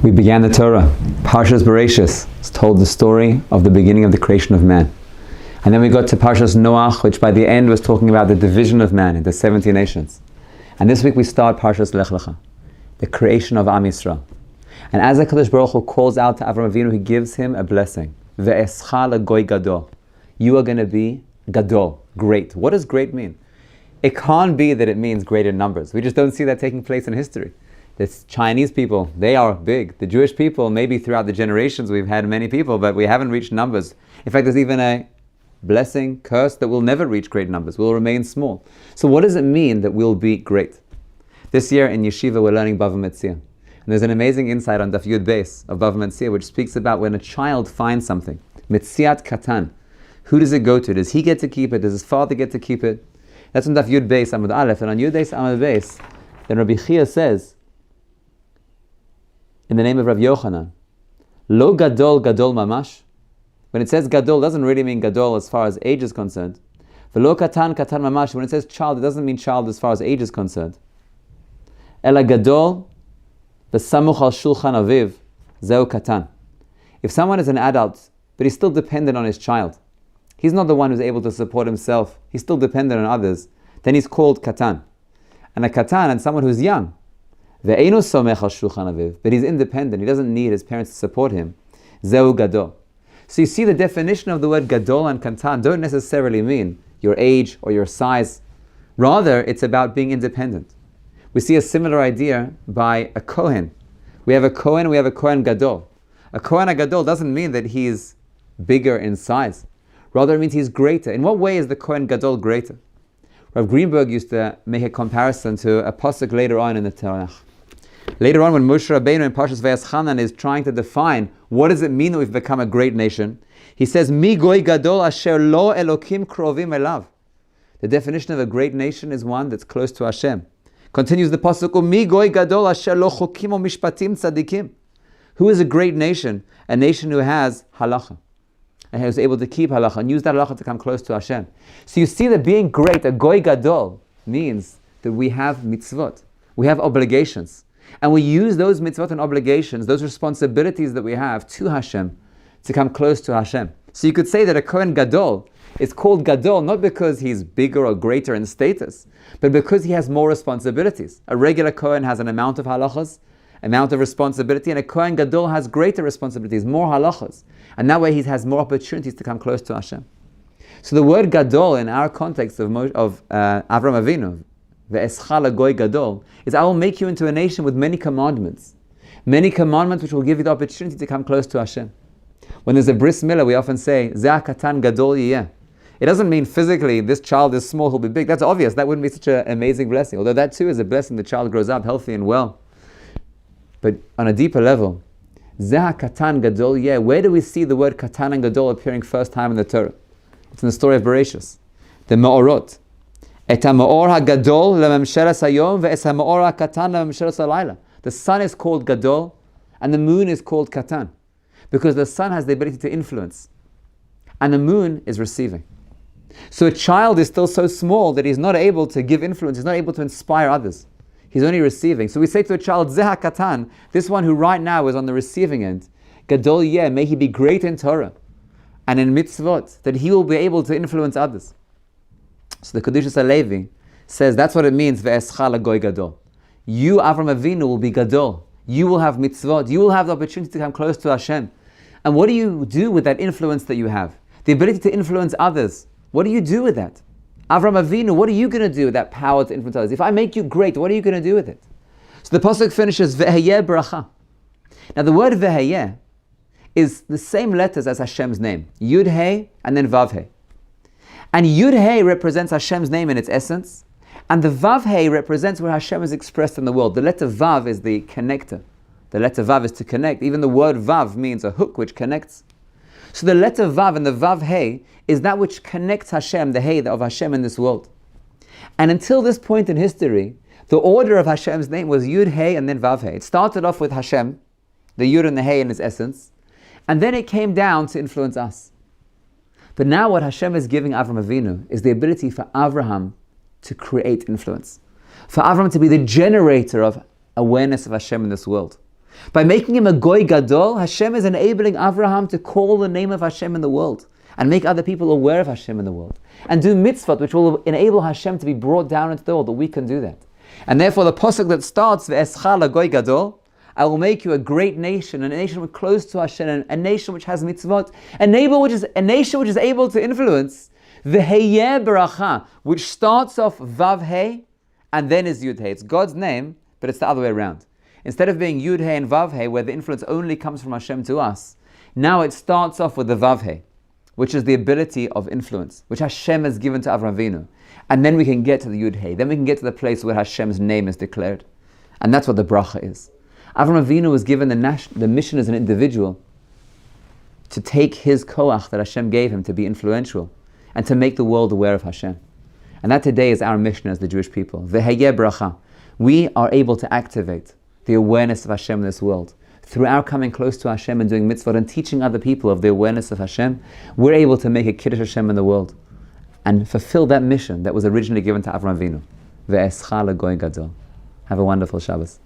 We began the Torah. Parshas Bereshis told the story of the beginning of the creation of man. And then we got to Parshas Noach, which by the end was talking about the division of man into 70 nations. And this week we start Parshas Lcha, the creation of Am Yisrael. And as HaKadosh Baruch Hu calls out to Avram Avinu, he gives him a blessing. Ve'escha lagoy gadol. You are going to be gadol, great. What does great mean? It can't be that it means great in numbers. We just don't see that taking place in history. The Chinese people, they are big. The Jewish people, maybe throughout the generations we've had many people, but we haven't reached numbers. In fact, there's even a blessing, curse, that we'll never reach great numbers. We'll remain small. So what does it mean that we'll be great? This year in Yeshiva, we're learning Bava Metzia. And there's an amazing insight on Daf Yud Beis of Bava Metzia, which speaks about when a child finds something. Metziat Katan. Who does it go to? Does he get to keep it? Does his father get to keep it? That's on Daf Yud Beis Amud Aleph. And on Yud Beis Amud Beis, then Rabbi Chia says, in the name of Rav Yochanan, Lo gadol gadol mamash. When it says gadol, it doesn't really mean gadol as far as age is concerned. V'lo katan katan mamash. When it says child, it doesn't mean child as far as age is concerned. Ela gadol v'samuch al shulchan aviv zeu katan. If someone is an adult, but he's still dependent on his child, he's not the one who's able to support himself, he's still dependent on others, then he's called katan. And a katan, and someone who's young, but he's independent, he doesn't need his parents to support him. Zeu gadol. So you see, the definition of the word gadol and katan don't necessarily mean your age or your size. Rather, it's about being independent. We see a similar idea by a Kohen. We have a Kohen, we have a Kohen gadol. A Kohen gadol doesn't mean that he's bigger in size. Rather, it means he's greater. In what way is the Kohen gadol greater? Rav Greenberg used to make a comparison to a pasuk later on in the Torah. Later on, when Moshe Rabbeinu in Parshas Vayeschanan is trying to define what does it mean that we've become a great nation, he says, Mi goy gadol asher lo elokim krovim elav. The definition of a great nation is one that's close to Hashem. Continues the pasuk, Mi goy gadol asher lo chokim o mishpatim tzadikim. Who is a great nation? A nation who has halacha, and who's able to keep halacha and use that halacha to come close to Hashem. So you see that being great, a goy gadol, means that we have mitzvot, we have obligations. And we use those mitzvot and obligations, those responsibilities that we have to Hashem, to come close to Hashem. So you could say that a Kohen Gadol is called Gadol not because he's bigger or greater in status, but because he has more responsibilities. A regular Kohen has an amount of halachas, amount of responsibility, and a Kohen Gadol has greater responsibilities, more halachas. And that way he has more opportunities to come close to Hashem. So the word Gadol in our context of Avram Avinu, Ve'escha lagoy gadol, is I will make you into a nation with many commandments which will give you the opportunity to come close to Hashem. When there's a bris milah, we often say, Zeh katan gadol yiyeh. It doesn't mean physically this child is small, he'll be big. That's obvious. That wouldn't be such an amazing blessing. Although that too is a blessing. The child grows up healthy and well. But on a deeper level, Zeh katan gadol yiyeh. Where do we see the word katan and gadol appearing first time in the Torah? It's in the story of Bereshis, the Ma'orot. The sun is called Gadol and the moon is called Katan, because the sun has the ability to influence and the moon is receiving. So a child is still so small that he's not able to give influence, he's not able to inspire others. He's only receiving. So we say to a child, Zeh Katan, this one who right now is on the receiving end, Gadol Yeh, may he be great in Torah and in mitzvot, that he will be able to influence others. So the Kedushas HaLevi says that's what it means, Ve'escha lagoy gadol. You, Avram Avinu, will be gadol. You will have mitzvot. You will have the opportunity to come close to Hashem. And what do you do with that influence that you have? The ability to influence others. What do you do with that? Avram Avinu, what are you going to do with that power to influence others? If I make you great, what are you going to do with it? So the pasuk finishes, Ve'hayeh bracha. Now the word Ve'hayeh is the same letters as Hashem's name. Yud Hey and then Vav Hey. And Yud Hey represents Hashem's name in its essence, and the Vav Hey represents where Hashem is expressed in the world. The letter Vav is the connector. The letter Vav is to connect. Even the word Vav means a hook which connects. So the letter Vav and the Vav Hey is that which connects Hashem, the Hey of Hashem in this world. And until this point in history, the order of Hashem's name was Yud Hey and then Vav Hey. It started off with Hashem, the Yud and the Hey in its essence, and then it came down to influence us. But now what Hashem is giving Avram Avinu is the ability for Avraham to create influence. For Avram to be the generator of awareness of Hashem in this world. By making him a goy gadol, Hashem is enabling Avraham to call the name of Hashem in the world and make other people aware of Hashem in the world and do mitzvot which will enable Hashem to be brought down into the world, that we can do that. And therefore the pasuk that starts Ve'escha lagoy gadol, I will make you a great nation, a nation close to Hashem, a nation which has mitzvot, a nation which is able to influence. V'heyeh beracha, which starts off Vav Hey and then is Yud Hey. It's God's name, but it's the other way around. Instead of being Yud Hey and Vav Hey, where the influence only comes from Hashem to us, now it starts off with the Vav Hey, which is the ability of influence, which Hashem has given to Avraham Avinu. And then we can get to the Yud Hey. Then we can get to the place where Hashem's name is declared. And that's what the bracha is. Avraham Avinu was given the mission as an individual to take his koach that Hashem gave him to be influential and to make the world aware of Hashem. And that today is our mission as the Jewish people. V'hayeh bracha. We are able to activate the awareness of Hashem in this world. Through our coming close to Hashem and doing mitzvot and teaching other people of the awareness of Hashem, we're able to make a Kiddush Hashem in the world and fulfill that mission that was originally given to Avraham Avinu. Ve'escha lagoy gadol. Have a wonderful Shabbos.